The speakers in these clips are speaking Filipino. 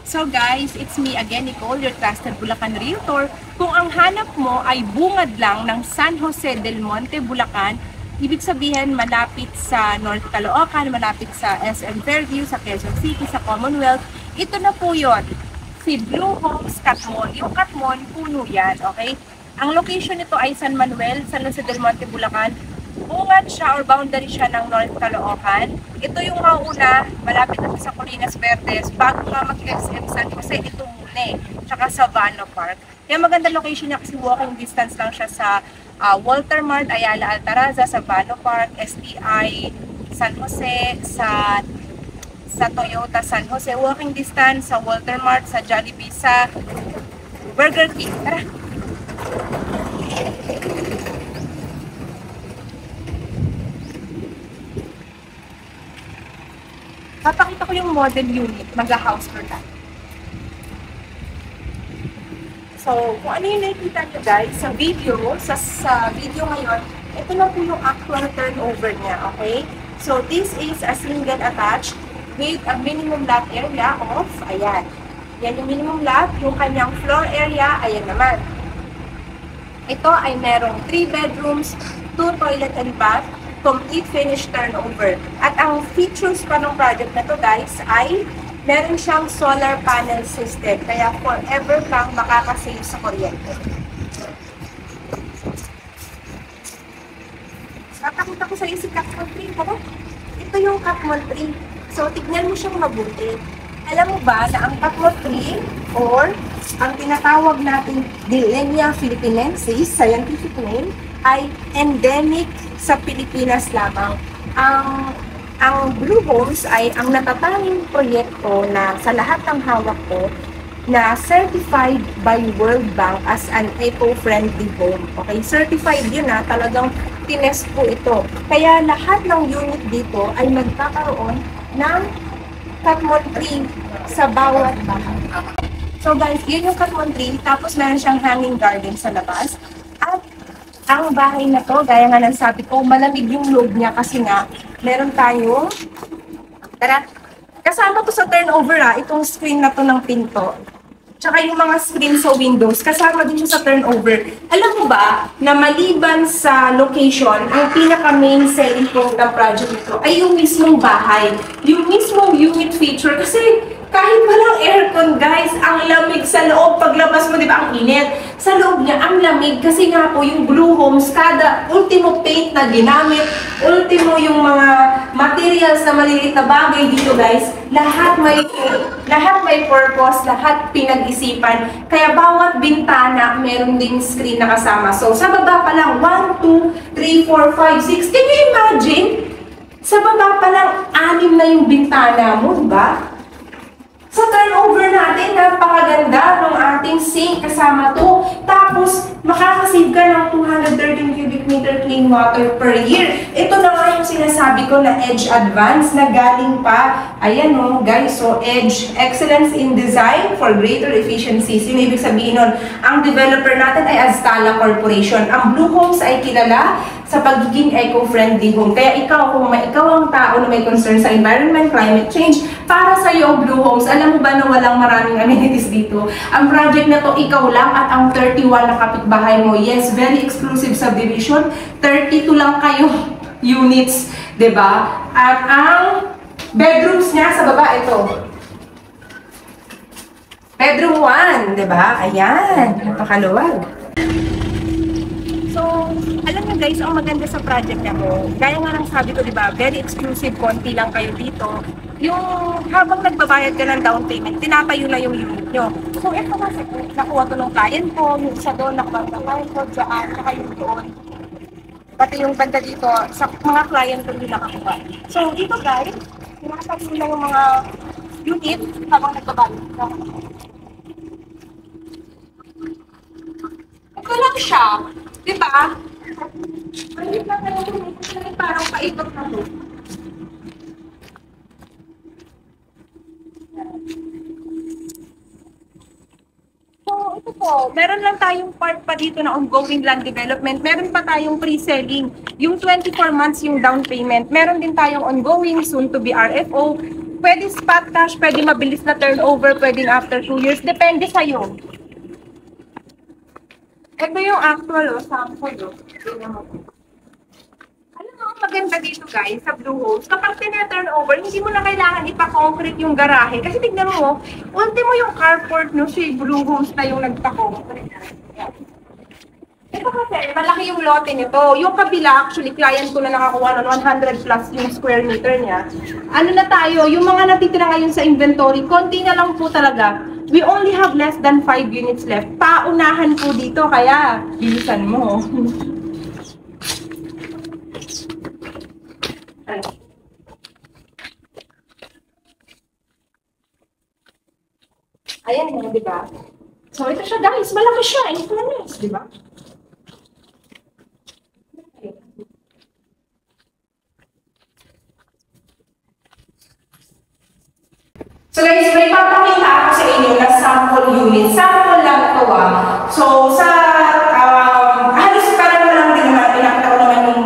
So guys, it's me again, Nicole, your trusted Bulacan Realtor. Kung ang hanap mo ay bungad lang ng San Jose del Monte, Bulacan, ibig sabihin malapit sa North Caloocan, malapit sa SM Fairview, sa Quezon City, sa Commonwealth, ito na po yun. Si Blue Homes Catmon. Yung Catmon, puno yan, okay? Ang location nito ay San Manuel, San Jose del Monte, Bulacan. Bungad siya or boundary siya ng North Caloocan. Ito yung mauna, malapit na sa Colinas Verdes, bago nga mag-SM San Jose, ito muna eh. Tsaka sa Vano Park. Kaya maganda location niya kasi walking distance lang siya sa Walter Mart, Ayala Altaraza, sa Vano Park, STI, San Jose, sa Toyota San Jose, walking distance sa Walter Mart, sa Jollibee, sa Burger King. Tara! Papakita ko yung model unit, mag-house tour tayo. So, kung ano yung nakikita nyo guys sa video, sa video ngayon, ito na po yung actual turnover niya, okay? So, this is a single attached with a minimum lot area of, ayan. Yan yung minimum lot, yung kanyang floor area, ayan naman. Ito ay merong 3 bedrooms, 2 toilet and bath, complete finished turnover. At ang features pa ng project na to guys ay meron siyang solar panel system. Kaya forever kang makakasave sa kuryente. Papakita ko sa iyo si Catmon tree. Ito yung Catmon tree. So tignan mo siyang mabuti. Alam mo ba na ang Catmon tree or ang tinatawag natin Dillenia philippinensis, scientific name, ay endemic sa Pilipinas lamang. Ang Blue Homes ay ang natatanging proyekto na sa lahat ng hawak ko na certified by World Bank as an eco-friendly home. Okay, certified yun na, talagang tinest po ito. Kaya lahat ng unit dito ay magkakaroon ng Catmon tree sa bawat bahay. So guys, yun yung Catmon tree, tapos meron siyang hanging garden sa labas. At ang bahay na to, gaya nga ng sabi ko, malamig yung loob niya kasi nga, meron tayong, tara, kasama to sa turnover itong screen na to ng pinto. Tsaka yung mga screen sa windows, kasama din siya sa turnover. Alam mo ba, na maliban sa location, ang pinaka-main selling point ng project nito ay yung mismong bahay. Yung mismong unit feature, kasi kahit walang aircon guys, ang lamig sa loob. Paglabas mo, di ba, ang init. Sa loob niya, ang lamig. Kasi nga po, yung Blue Homes, kada ultimo paint na ginamit, ultimo yung mga materials na maliliit na bagay dito guys, lahat may purpose, lahat pinag-isipan. Kaya bawat bintana, meron din screen na kasama. So, sa baba pa lang, 1, 2, 3, 4, 5, 6. Can you imagine? Sa baba pa lang, 6 na yung bintana mo, diba? Sa turnover natin, napakaganda ng ating sink kasama to. Tapos, makakasave ka ng 213 cubic meter clean water per year. Ito na nga yung sinasabi ko na Edge Advance na galing pa. Ayan o, guys. So, Edge, Excellence in Design for Greater Efficiencies. Yung ibig sabihin nun, ang developer natin ay Aztala Corporation. Ang Blue Homes ay kilala sa pagiging eco-friendly home. Kaya ikaw, kung ikaw ang tao na may concern sa environment, climate change, para sa iyo ang Blue Homes, alam mo ba na walang maraming amenities dito? Ang project na to, ikaw lang at ang 31 na kapitbahay mo. Yes, very exclusive subdivision. 32 lang kayo units, 'di ba? At ang bedrooms niya sa baba, ito. Bedroom 1, 'di ba? Ayan, napakaluwag. So, alam nyo guys, ang maganda sa project na mo, gaya nga ng sabi ko, di ba, very exclusive, konti lang kayo dito. Yung habang nagbabayad ka ng down payment, tinatayo na yung unit nyo. So, ito kasi, nakuha to ng client ko, yung isa doon, nakuha ng client ko, dyan, saka yung doon. Pati yung banda dito, sa mga client ko yung nakakuha. So, dito guys, tinatayo na yung mga unit habang nagbabayad ka. Ito lang siya. Diba? Hindi lang na yung parang paikot na to. So, ito po, meron lang tayong part pa dito na ongoing land development. Meron pa tayong pre-selling. Yung 24 months yung down payment. Meron din tayong ongoing, soon to be RFO. Pwede spot cash, pwede mabilis na turnover, pwedeng after 2 years. Depende sa'yo. Ito yung actual, sample, Tingnan mo. Alam mo, ang maganda dito guys, sa Blue Homes, kapag tina-turnover, hindi mo na kailangan ipa-concrete yung garahe. Kasi tignan mo, ultimo yung carport no, si Blue Homes na yung nagpa-concrete. Ito kasi, malaki yung lote nito. Yung kabila, actually, client ko na nakakuha ng 100 plus yung square meter niya. Ano na tayo, yung mga natitira ngayon sa inventory, konti na lang po talaga. We only have less than 5 units left. Paunahan po dito, kaya bilisan mo. Ayan yun, di ba? So, ito siya guys, malaki siya, in fairness, di ba? So guys, may papakita ako sa inyo na sample unit. Sample lang ito So sa halos parang lang din naman, pinakita ko naman yung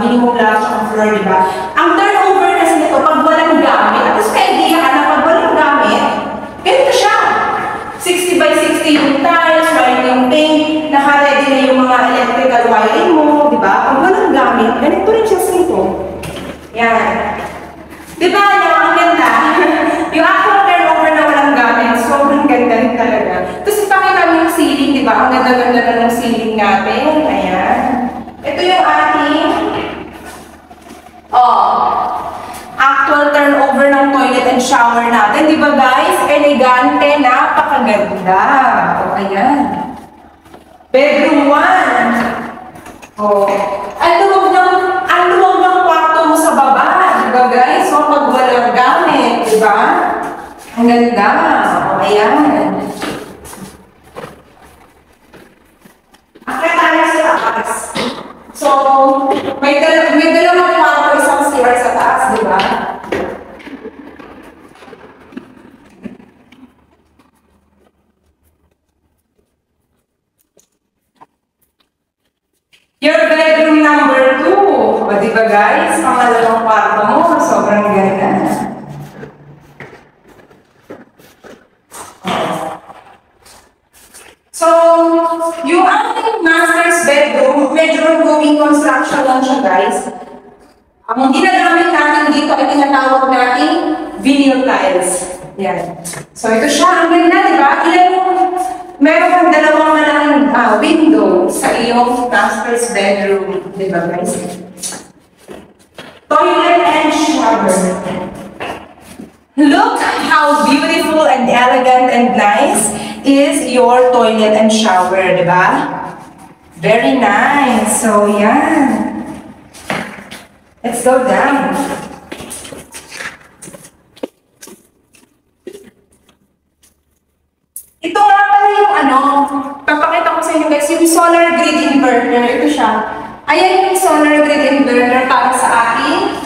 minimum lang sa floor, di ba? Ang turnover kasi nito, pag walang gamit, tapos ka-idea ka na pag walang gamit, ganito siya. 60 by 60 yung tiles, white yung paint, naka-ready na yung mga electrical wiring mo, di ba? Pag walang gamit, ganito rin siya simple. Yan. Di ba? Ang ganda. Yung actual turnover na walang gamit, sobrang ganda rin talaga. Tapos ipakita mo yung ceiling, di ba? Ang ganda-ganda na ng ceiling natin. Ayan. Ito yung ating actual turnover ng toilet and shower natin. Di ba guys? Elegante, napakaganda. Ayan. Bedroom 1. Ang luwag ng kwarto mo sa baba. Diba guys? So, pag walang gamit, diba? Ang ganda. Ayan. Akit tayo sa taas. So, may dalawang kwarto, isang stair sa taas, diba? Your bedroom number 2. O, diba guys? Pangalawang kwarto mo. Sobrang ganda. So, yung ating master's bedroom, medyo ongoing construction lang siya guys. Ang ginagamit natin dito ay tinatawag nating vinyl tiles. Yan. So, ito siya. Ang ganda, diba? Meron kang dalawang malaking window sa iyong master's bedroom. Diba guys? Toilet and shower. Look how beautiful and elegant and nice is your toilet and shower, diba? Very nice. So, yeah. Let's go down. Ito nga pala yung papakita ko sa inyo guys, yung solar grid inverter. Ito siya. Ayan yung solar grid inverter para sa ating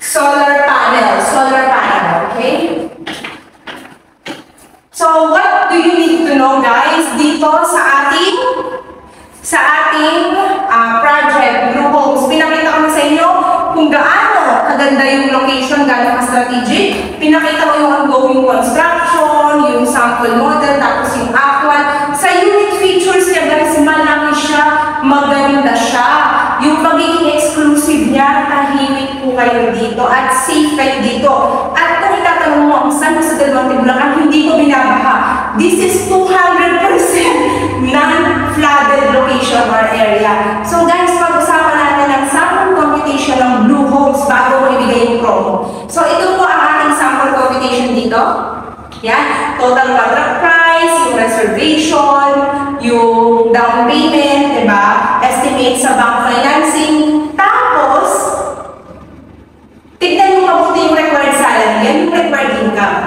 solar panel, okay? So, what do you need to know guys dito sa ating project, Blue Homes? Pinakita ko na sa inyo kung gaano kaganda yung location, gaano ka-strategic. Pinakita ko yung ongoing construction, yung sample model, tapos yung actual. Sa unit features niya guys, malaki siya, maganda siya. Yung pagiging exclusive niya, tahimik po kayo dito at safe kayo dito. At kung itatanong mo ang saan sa Del Monte, Bulacan, hindi ko binabaha. This is 200% non-flooded location or area. So guys, pag-usapan natin ang sample computation ng Blue Homes bago ko ibigay yung promo. So ito po ang ating sample computation dito. Yan, total contract price, yung reservation, yung down payment, diba? Estimate sa bank financing. Tapos, tignan mo mabuti yung required salary, yan yung required income.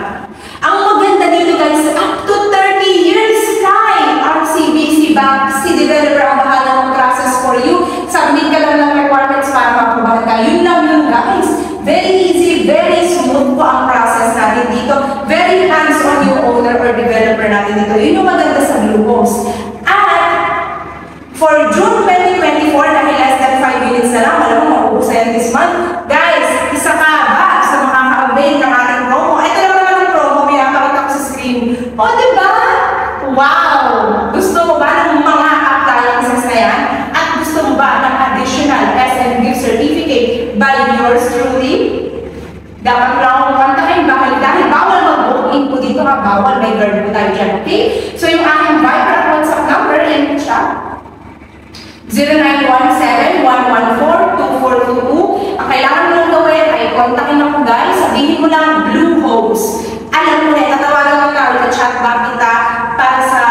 Ang maganda dito guys, up to 30 years kay RCBC Bank, si developer ang bahala ng process for you. Submit ka lang ng requirements para mapubahan ka. Yun lang yun guys. Very easy, very smooth po ang process natin dito. Very hands-on yung owner or developer natin dito. Yun yung maganda sa Blue Homes. At for June 2024, dahil less than 5 minutes na lang, alam mo, maubos na yan this month. Guys, isa ka ba sa makaka-avail O, diba? Wow! Gusto mo ba ng mga appliances na yan? At gusto mo ba ng additional SM gift certificate by yours truly? Dapat mo lang akong kontakin dahil bawal mag-book-in po dito ha. Bawal, may guard po tayo dyan, okay? So, yung aking Viber at WhatsApp number, yan po siya. 0917-114-2422. Ang kailangan mo lang gawin ay kontakin ako guys. Sabihin mo lang Bluehost. Alam mo na, tatawagan mo ka, chat ba kita para sa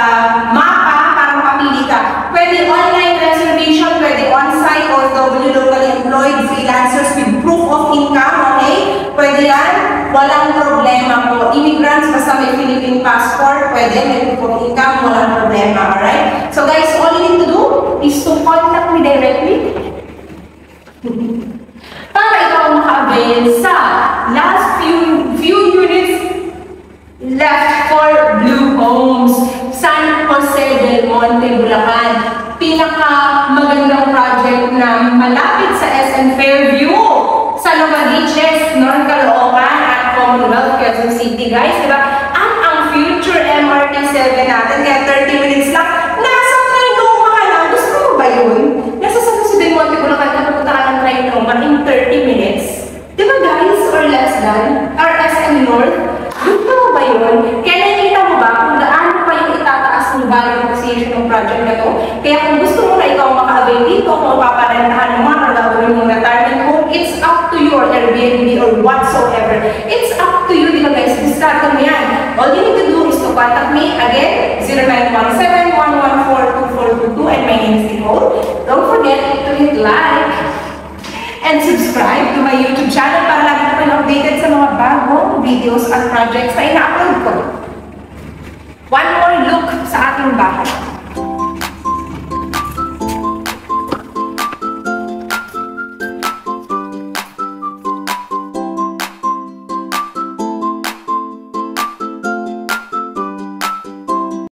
mapa, para makapili ka. Pwede online reservation, pwede on-site, OFW, locally employed, freelancers with proof of income, okay? Pwede yan, walang problema po. Immigrants, basta may Philippine passport, pwede, may proof of income, walang problema, alright? So guys, all you need to do is to contact me directly para ikaw maka-avail sa last few units left for Blue Homes, San Jose del Monte, Bulacan. Pinaka magandang project na malapit sa SM Fairview, sa Novaliches, North Caloocan at Commonwealth, Quezon City, guys, diba? At ang future MRT7 natin, kaya 30 minutes lang, nasa Trinoma ka lang. Gusto mo ba yun? Nasa San Jose del Monte, Bulacan, napunta ka ng Trinoma in 30 minutes. Diba guys? Or less than? Or SM North? Gusto mo ba yun? Kaya nakikita mo ba kung gaano pa yung itataas ng value appreciation ng project na to? Kaya kung gusto mo na ikaw maka-avail dito, kung paparentahan mo mga gagawin mong retirement home, it's up to you, or Airbnb or whatsoever. It's up to you, di ba guys? Discard mo yan. All you need to do is to contact me again, 0917-114-2422, and my name is Nicole. Don't forget to hit like and subscribe to my YouTube channel para lagi ka rin updated sa mga bagong videos at projects na ina-upload ko. One more look sa ating bahay.